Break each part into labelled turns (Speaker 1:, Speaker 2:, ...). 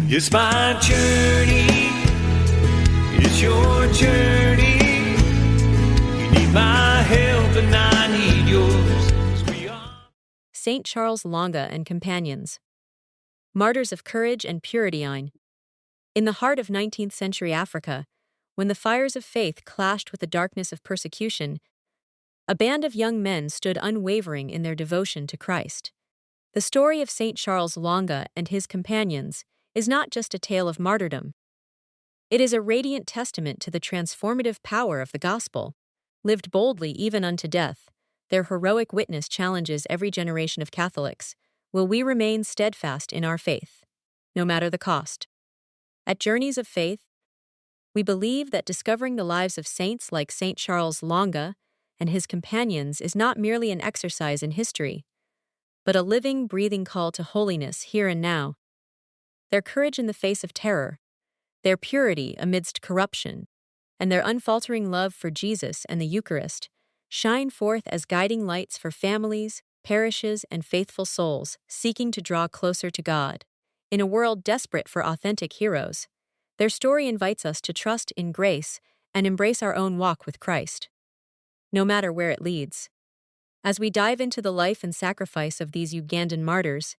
Speaker 1: It's my journey, it's your journey. You need my help and I need yours. 'Cause we are
Speaker 2: Saint Charles Lwanga and companions. Martyrs of courage and purity. In the heart of 19th century Africa, when the fires of faith clashed with the darkness of persecution, a band of young men stood unwavering in their devotion to Christ. The story of Saint Charles Lwanga and his companions is not just a tale of martyrdom. It is a radiant testament to the transformative power of the gospel. Lived boldly even unto death, their heroic witness challenges every generation of Catholics. Will we remain steadfast in our faith, no matter the cost? At Journeys of Faith, we believe that discovering the lives of saints like Saint Charles Lwanga and his companions is not merely an exercise in history, but a living, breathing call to holiness here and now. Their courage in the face of terror, their purity amidst corruption, and their unfaltering love for Jesus and the Eucharist shine forth as guiding lights for families, parishes, and faithful souls seeking to draw closer to God. In a world desperate for authentic heroes, their story invites us to trust in grace and embrace our own walk with Christ, no matter where it leads. As we dive into the life and sacrifice of these Ugandan martyrs,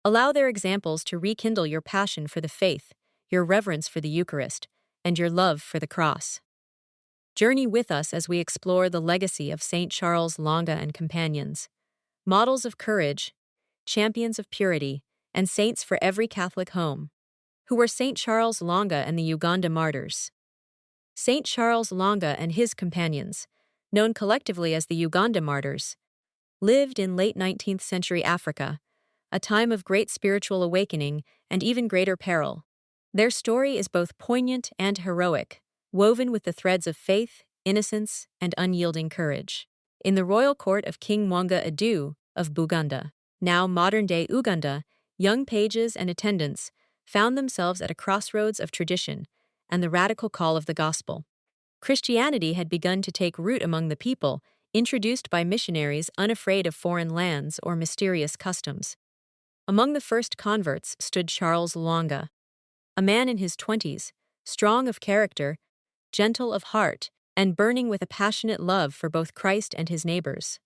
Speaker 2: allow their examples to rekindle your passion for the faith, your reverence for the Eucharist, and your love for the cross. Journey with us as we explore the legacy of Saint Charles Lwanga and companions, models of courage, champions of purity, and saints for every Catholic home. Who were Saint Charles Lwanga and the Uganda Martyrs? Saint Charles Lwanga and his companions, known collectively as the Uganda Martyrs, lived in late 19th century Africa, a time of great spiritual awakening and even greater peril. Their story is both poignant and heroic, woven with the threads of faith, innocence, and unyielding courage. In the royal court of King Mwanga Adu of Buganda, now modern-day Uganda, young pages and attendants found themselves at a crossroads of tradition and the radical call of the gospel. Christianity had begun to take root among the people, introduced by missionaries unafraid of foreign lands or mysterious customs. Among the first converts stood Charles Lwanga, a man in his 20s, strong of character, gentle of heart, and burning with a passionate love for both Christ and his neighbors.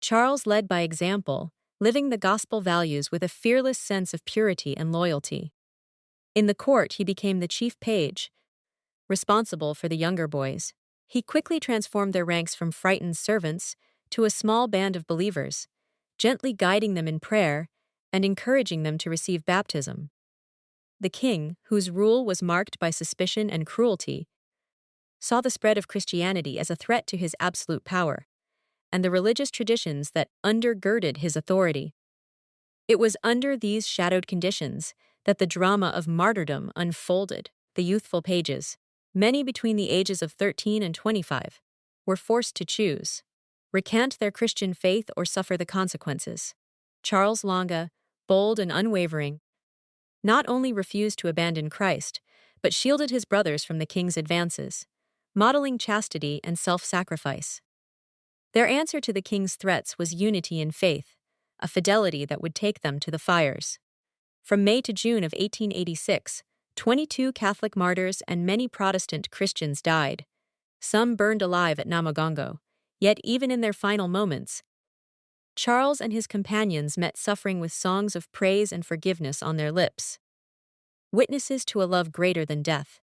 Speaker 2: Charles led by example, living the gospel values with a fearless sense of purity and loyalty. In the court, he became the chief page, responsible for the younger boys. He quickly transformed their ranks from frightened servants to a small band of believers, gently guiding them in prayer and encouraging them to receive baptism. The king, whose rule was marked by suspicion and cruelty, saw the spread of Christianity as a threat to his absolute power and the religious traditions that undergirded his authority. It was under these shadowed conditions that the drama of martyrdom unfolded. The youthful pages, many between the ages of 13 and 25, were forced to choose: recant their Christian faith or suffer the consequences. Charles Lwanga, bold and unwavering, not only refused to abandon Christ, but shielded his brothers from the king's advances, modeling chastity and self-sacrifice. Their answer to the king's threats was unity in faith, a fidelity that would take them to the fires. From May to June of 1886, 22 Catholic martyrs and many Protestant Christians died. Some burned alive at Namagongo, yet even in their final moments, Charles and his companions met suffering with songs of praise and forgiveness on their lips. Witnesses to a love greater than death.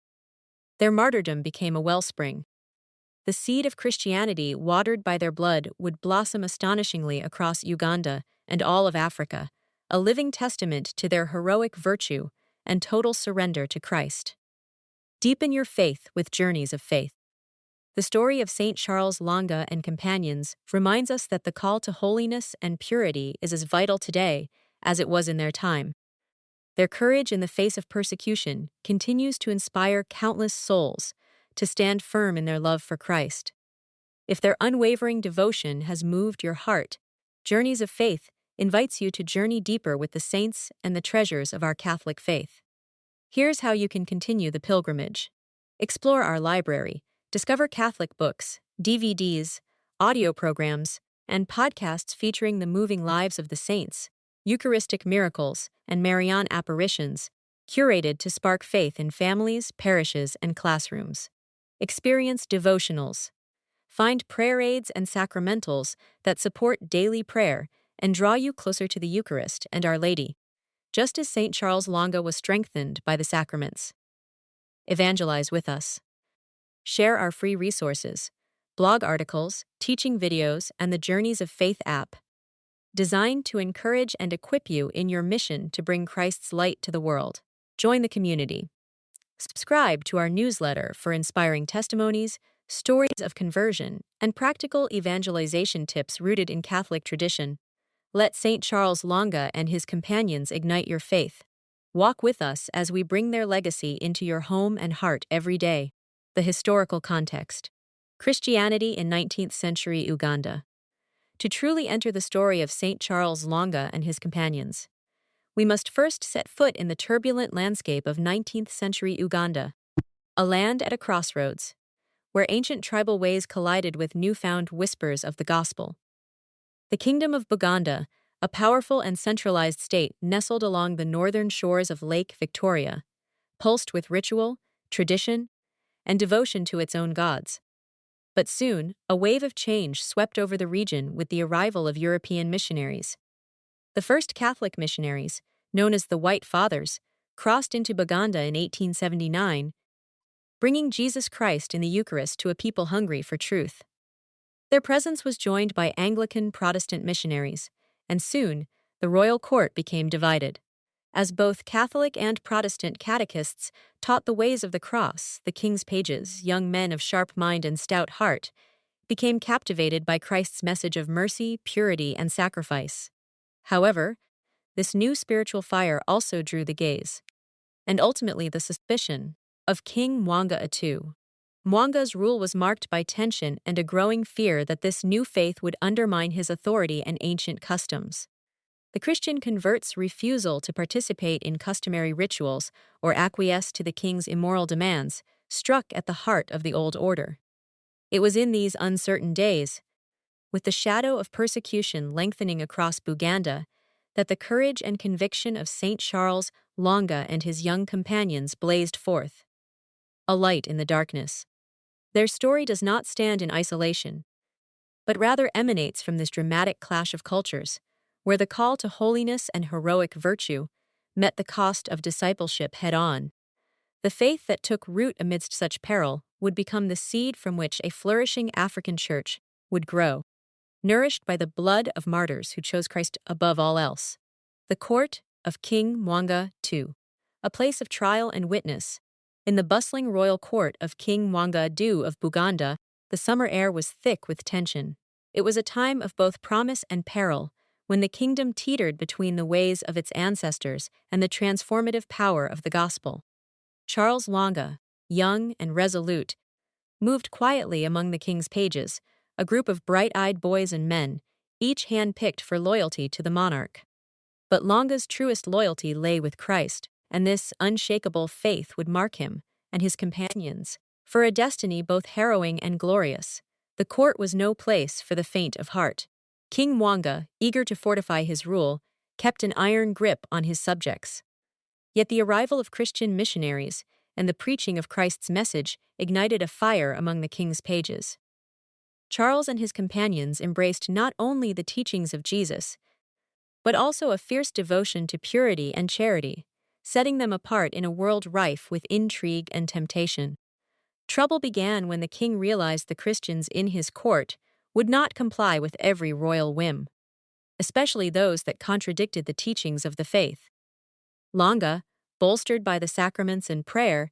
Speaker 2: Their martyrdom became a wellspring. The seed of Christianity, watered by their blood, would blossom astonishingly across Uganda and all of Africa, a living testament to their heroic virtue and total surrender to Christ. Deepen your faith with Journeys of Faith. The story of Saint Charles Lwanga and companions reminds us that the call to holiness and purity is as vital today as it was in their time. Their courage in the face of persecution continues to inspire countless souls to stand firm in their love for Christ. If their unwavering devotion has moved your heart, Journeys of Faith invites you to journey deeper with the saints and the treasures of our Catholic faith. Here's how you can continue the pilgrimage. Explore our library, discover Catholic books, DVDs, audio programs, and podcasts featuring the moving lives of the saints, Eucharistic miracles, and Marian apparitions. curated to spark faith in families, parishes, and classrooms. Experience devotionals. Find prayer aids and sacramentals that support daily prayer and draw you closer to the Eucharist and Our Lady, just as St. Charles Lwanga was strengthened by the sacraments. Evangelize with us. Share our free resources, blog articles, teaching videos, and the Journeys of Faith app, designed to encourage and equip you in your mission to bring Christ's light to the world. Join the community. Subscribe to our newsletter for inspiring testimonies, stories of conversion, and practical evangelization tips rooted in Catholic tradition. Let St. Charles Lwanga and his companions ignite your faith. Walk with us as we bring their legacy into your home and heart every day. The historical context. Christianity in 19th century Uganda. To truly enter the story of St. Charles Lwanga and his companions, we must first set foot in the turbulent landscape of 19th century Uganda, a land at a crossroads, where ancient tribal ways collided with newfound whispers of the gospel. The Kingdom of Buganda, a powerful and centralized state nestled along the northern shores of Lake Victoria, pulsed with ritual, tradition, and devotion to its own gods. But soon, a wave of change swept over the region with the arrival of European missionaries. The first Catholic missionaries, known as the White Fathers, crossed into Buganda in 1879, bringing Jesus Christ in the Eucharist to a people hungry for truth. Their presence was joined by Anglican Protestant missionaries, and soon, the royal court became divided. As both Catholic and Protestant catechists taught the ways of the cross, the king's pages, young men of sharp mind and stout heart, became captivated by Christ's message of mercy, purity, and sacrifice. However, this new spiritual fire also drew the gaze, and ultimately the suspicion, of King Mwanga II. Mwanga's rule was marked by tension and a growing fear that this new faith would undermine his authority and ancient customs. The Christian converts' refusal to participate in customary rituals or acquiesce to the king's immoral demands struck at the heart of the old order. It was in these uncertain days, with the shadow of persecution lengthening across Buganda, that the courage and conviction of St. Charles Lwanga and his young companions blazed forth, a light in the darkness. Their story does not stand in isolation, but rather emanates from this dramatic clash of cultures, where the call to holiness and heroic virtue met the cost of discipleship head-on. The faith that took root amidst such peril would become the seed from which a flourishing African church would grow, nourished by the blood of martyrs who chose Christ above all else. The court of King Mwanga II, a place of trial and witness. In the bustling royal court of King Mwanga II of Buganda, the summer air was thick with tension. It was a time of both promise and peril, when the kingdom teetered between the ways of its ancestors and the transformative power of the gospel. Charles Lwanga, young and resolute, moved quietly among the king's pages, a group of bright-eyed boys and men, each hand-picked for loyalty to the monarch. But Lwanga's truest loyalty lay with Christ, and this unshakable faith would mark him and his companions for a destiny both harrowing and glorious. The court was no place for the faint of heart. King Mwanga, eager to fortify his rule, kept an iron grip on his subjects. Yet the arrival of Christian missionaries and the preaching of Christ's message ignited a fire among the king's pages. Charles and his companions embraced not only the teachings of Jesus, but also a fierce devotion to purity and charity, setting them apart in a world rife with intrigue and temptation. Trouble began when the king realized the Christians in his court would not comply with every royal whim, especially those that contradicted the teachings of the faith. Lwanga, bolstered by the sacraments and prayer,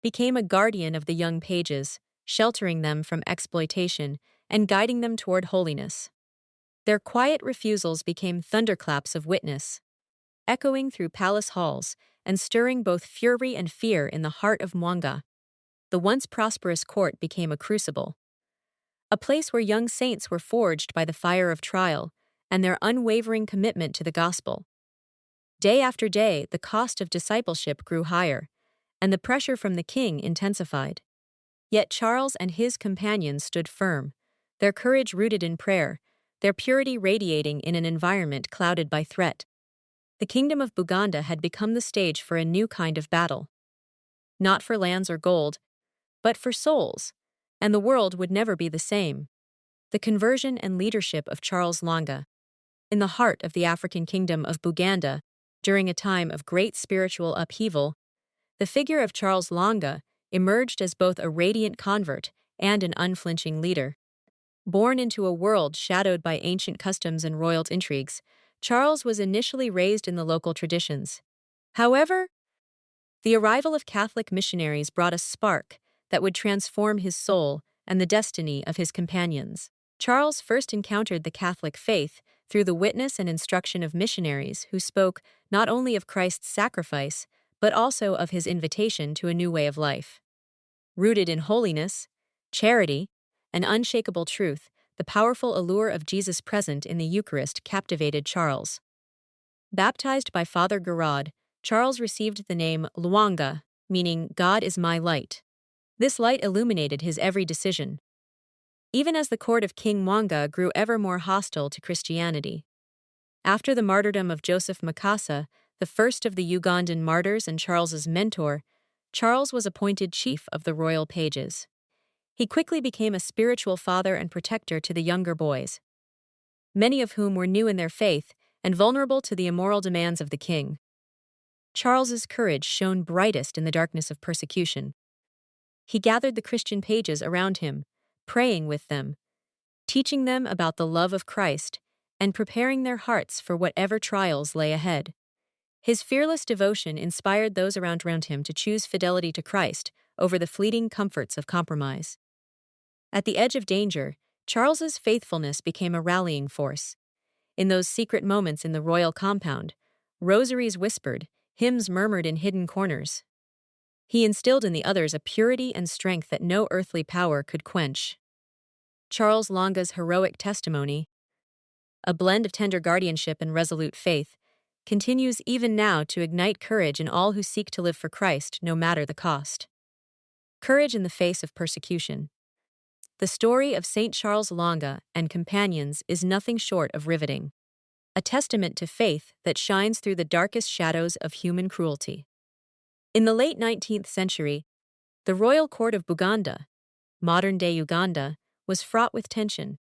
Speaker 2: became a guardian of the young pages, sheltering them from exploitation and guiding them toward holiness. Their quiet refusals became thunderclaps of witness, echoing through palace halls and stirring both fury and fear in the heart of Mwanga. The once prosperous court became a crucible, a place where young saints were forged by the fire of trial and their unwavering commitment to the gospel. Day after day, the cost of discipleship grew higher, and the pressure from the king intensified. Yet Charles and his companions stood firm, their courage rooted in prayer, their purity radiating in an environment clouded by threat. The kingdom of Buganda had become the stage for a new kind of battle. Not for lands or gold, but for souls, and the world would never be the same. The conversion and leadership of Charles Lwanga, in the heart of the African kingdom of Buganda, during a time of great spiritual upheaval, the figure of Charles Lwanga emerged as both a radiant convert and an unflinching leader. Born into a world shadowed by ancient customs and royal intrigues, Charles was initially raised in the local traditions. However, the arrival of Catholic missionaries brought a spark that would transform his soul and the destiny of his companions. Charles first encountered the Catholic faith through the witness and instruction of missionaries who spoke not only of Christ's sacrifice, but also of his invitation to a new way of life. Rooted in holiness, charity, and unshakable truth, the powerful allure of Jesus present in the Eucharist captivated Charles. Baptized by Father Garrod, Charles received the name Lwanga, meaning God is my light. This light illuminated his every decision. Even as the court of King Mwanga grew ever more hostile to Christianity. After the martyrdom of Joseph Makasa, the first of the Ugandan martyrs and Charles's mentor, Charles was appointed chief of the royal pages. He quickly became a spiritual father and protector to the younger boys, many of whom were new in their faith and vulnerable to the immoral demands of the king. Charles's courage shone brightest in the darkness of persecution. He gathered the Christian pages around him, praying with them, teaching them about the love of Christ, and preparing their hearts for whatever trials lay ahead. His fearless devotion inspired those around him to choose fidelity to Christ over the fleeting comforts of compromise. At the edge of danger, Charles's faithfulness became a rallying force. In those secret moments in the royal compound, rosaries whispered, hymns murmured in hidden corners. He instilled in the others a purity and strength that no earthly power could quench. Charles Lwanga's heroic testimony, a blend of tender guardianship and resolute faith, continues even now to ignite courage in all who seek to live for Christ, no matter the cost. Courage in the face of persecution. The story of St. Charles Lwanga and companions is nothing short of riveting, a testament to faith that shines through the darkest shadows of human cruelty. In the late 19th century, the royal court of Buganda, modern-day Uganda, was fraught with tension.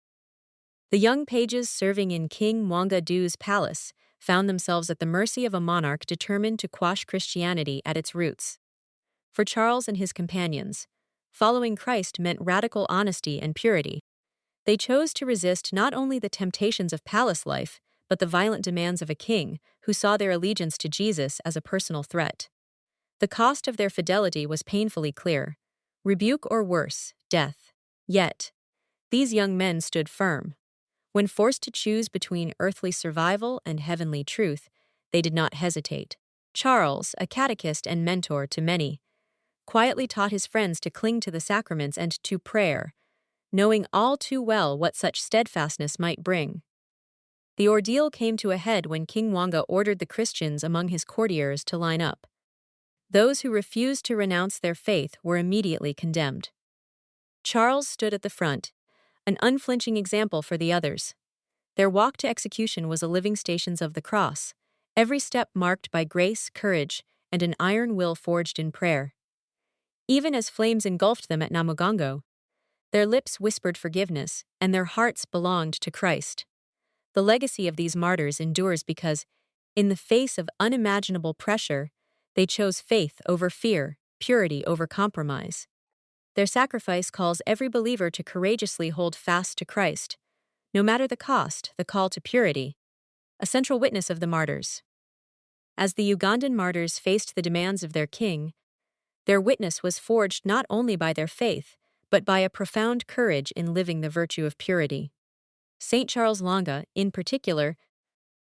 Speaker 2: The young pages serving in King Mwanga II's palace found themselves at the mercy of a monarch determined to quash Christianity at its roots. For Charles and his companions, following Christ meant radical honesty and purity. They chose to resist not only the temptations of palace life, but the violent demands of a king who saw their allegiance to Jesus as a personal threat. The cost of their fidelity was painfully clear: rebuke or worse, death. Yet, these young men stood firm. When forced to choose between earthly survival and heavenly truth, they did not hesitate. Charles, a catechist and mentor to many, quietly taught his friends to cling to the sacraments and to prayer, knowing all too well what such steadfastness might bring. The ordeal came to a head when King Mwanga ordered the Christians among his courtiers to line up. Those who refused to renounce their faith were immediately condemned. Charles stood at the front, an unflinching example for the others. Their walk to execution was a living Stations of the Cross, every step marked by grace, courage, and an iron will forged in prayer. Even as flames engulfed them at Namugongo, their lips whispered forgiveness, and their hearts belonged to Christ. The legacy of these martyrs endures because, in the face of unimaginable pressure, they chose faith over fear, purity over compromise. Their sacrifice calls every believer to courageously hold fast to Christ, no matter the cost, the call to purity, a central witness of the martyrs. As the Ugandan martyrs faced the demands of their king, their witness was forged not only by their faith, but by a profound courage in living the virtue of purity. St. Charles Lwanga, in particular,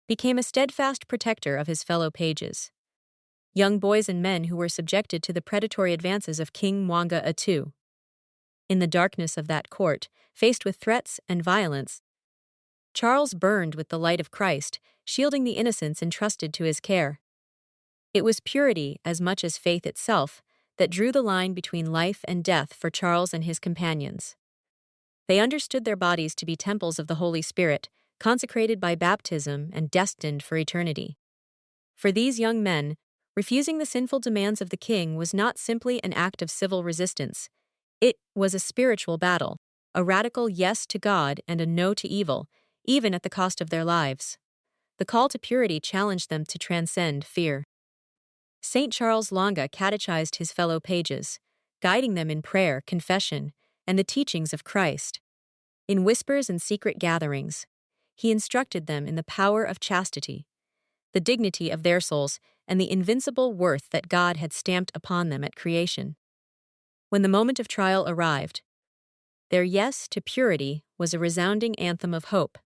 Speaker 2: became a steadfast protector of his fellow pages, young boys and men who were subjected to the predatory advances of King Mwanga II. In the darkness of that court, faced with threats and violence, Charles burned with the light of Christ, shielding the innocents entrusted to his care. It was purity, as much as faith itself, that drew the line between life and death for Charles and his companions. They understood their bodies to be temples of the Holy Spirit, consecrated by baptism and destined for eternity. For these young men, refusing the sinful demands of the king was not simply an act of civil resistance. It was a spiritual battle, a radical yes to God and a no to evil, even at the cost of their lives. The call to purity challenged them to transcend fear. St. Charles Lwanga catechized his fellow pages, guiding them in prayer, confession, and the teachings of Christ. In whispers and secret gatherings, he instructed them in the power of chastity, the dignity of their souls, and the invincible worth that God had stamped upon them at creation. When the moment of trial arrived, their yes to purity was a resounding anthem of hope,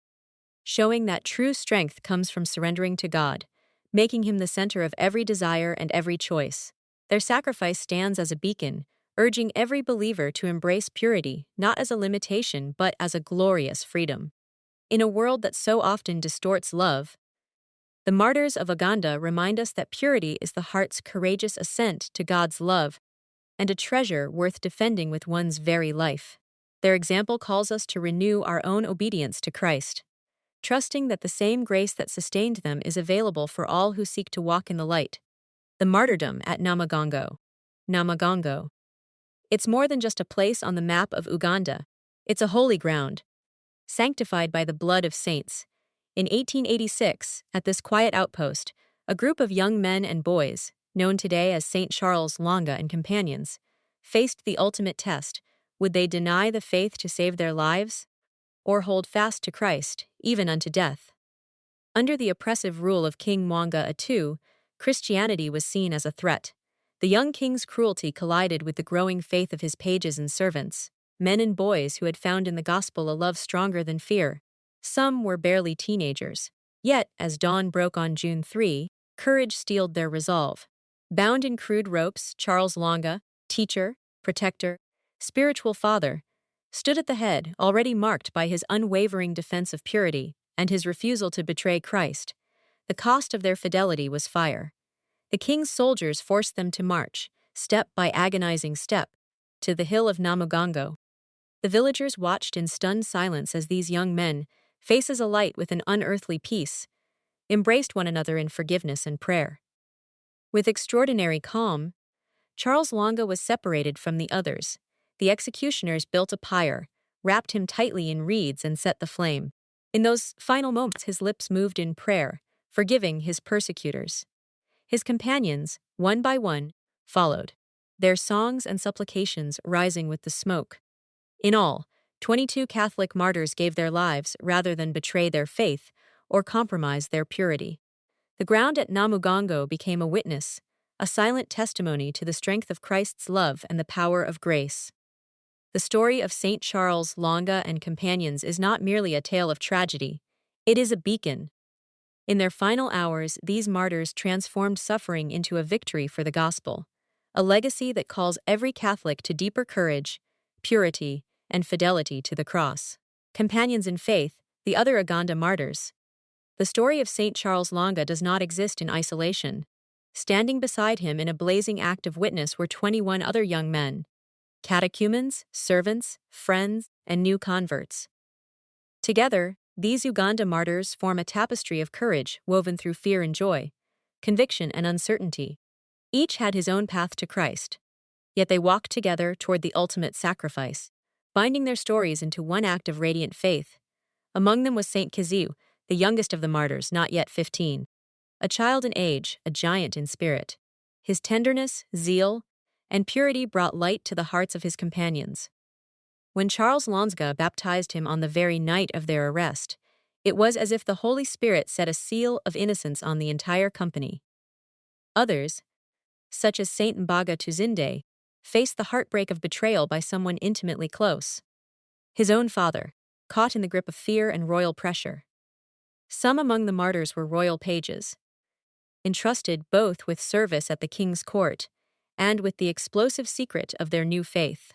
Speaker 2: showing that true strength comes from surrendering to God, making Him the center of every desire and every choice. Their sacrifice stands as a beacon, urging every believer to embrace purity, not as a limitation but as a glorious freedom. In a world that so often distorts love, the martyrs of Uganda remind us that purity is the heart's courageous assent to God's love and a treasure worth defending with one's very life. Their example calls us to renew our own obedience to Christ, trusting that the same grace that sustained them is available for all who seek to walk in the light. The martyrdom at Namagongo. Namagongo. It's more than just a place on the map of Uganda. It's a holy ground, sanctified by the blood of saints. In 1886, at this quiet outpost, a group of young men and boys, known today as St. Charles Lwanga and companions, faced the ultimate test. Would they deny the faith to save their lives, or hold fast to Christ, even unto death? Under the oppressive rule of King Mwanga II, Christianity was seen as a threat. The young king's cruelty collided with the growing faith of his pages and servants, men and boys who had found in the gospel a love stronger than fear. Some were barely teenagers. Yet, as dawn broke on June 3, courage steeled their resolve. Bound in crude ropes, Charles Lwanga, teacher, protector, spiritual father, stood at the head, already marked by his unwavering defense of purity and his refusal to betray Christ. The cost of their fidelity was fire. The king's soldiers forced them to march, step by agonizing step, to the hill of Namagongo. The villagers watched in stunned silence as these young men, faces alight with an unearthly peace, embraced one another in forgiveness and prayer. With extraordinary calm, Charles Lwanga was separated from the others. The executioners built a pyre, wrapped him tightly in reeds, and set the flame. In those final moments, his lips moved in prayer, forgiving his persecutors. His companions, one by one, followed, their songs and supplications rising with the smoke. In all, 22 Catholic martyrs gave their lives rather than betray their faith or compromise their purity. The ground at Namugongo became a witness, a silent testimony to the strength of Christ's love and the power of grace. The story of St. Charles Lwanga and companions is not merely a tale of tragedy, it is a beacon. In their final hours, these martyrs transformed suffering into a victory for the gospel, a legacy that calls every Catholic to deeper courage, purity, and fidelity to the cross. Companions in faith, the other Uganda martyrs. The story of St. Charles Lwanga does not exist in isolation. Standing beside him in a blazing act of witness were 21 other young men, catechumens, servants, friends, and new converts. Together, these Uganda martyrs form a tapestry of courage woven through fear and joy, conviction and uncertainty. Each had his own path to Christ, yet they walked together toward the ultimate sacrifice, binding their stories into one act of radiant faith. Among them was Saint Kiziu, the youngest of the martyrs, not yet 15. A child in age, a giant in spirit. His tenderness, zeal, and purity brought light to the hearts of his companions. When Charles Lwanga baptized him on the very night of their arrest, it was as if the Holy Spirit set a seal of innocence on the entire company. Others, such as Saint Mbaga Tuzinde, faced the heartbreak of betrayal by someone intimately close. His own father, caught in the grip of fear and royal pressure. Some among the martyrs were royal pages, entrusted both with service at the king's court and with the explosive secret of their new faith.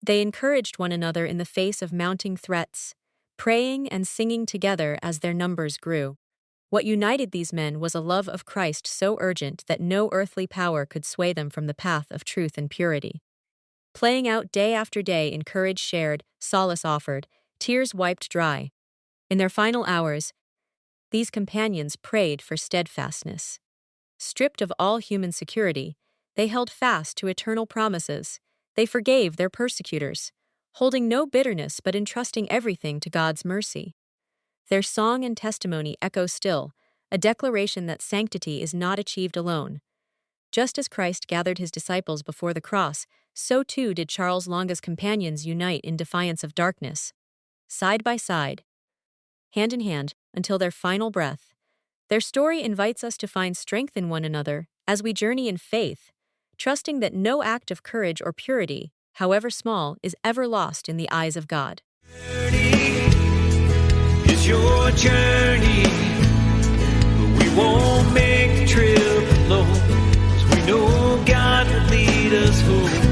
Speaker 2: They encouraged one another in the face of mounting threats, praying and singing together as their numbers grew. What united these men was a love of Christ so urgent that no earthly power could sway them from the path of truth and purity. Playing out day after day in courage shared, solace offered, tears wiped dry. In their final hours, these companions prayed for steadfastness. Stripped of all human security, they held fast to eternal promises. They forgave their persecutors, holding no bitterness but entrusting everything to God's mercy. Their song and testimony echo still, a declaration that sanctity is not achieved alone. Just as Christ gathered his disciples before the cross, so too did Charles Lwanga's companions unite in defiance of darkness. Side by side, hand in hand, until their final breath. Their story invites us to find strength in one another as we journey in faith, trusting that no act of courage or purity, however small, is ever lost in the eyes of God.
Speaker 1: It's your journey, but we won't make the trip alone, 'cause we know God will lead us home.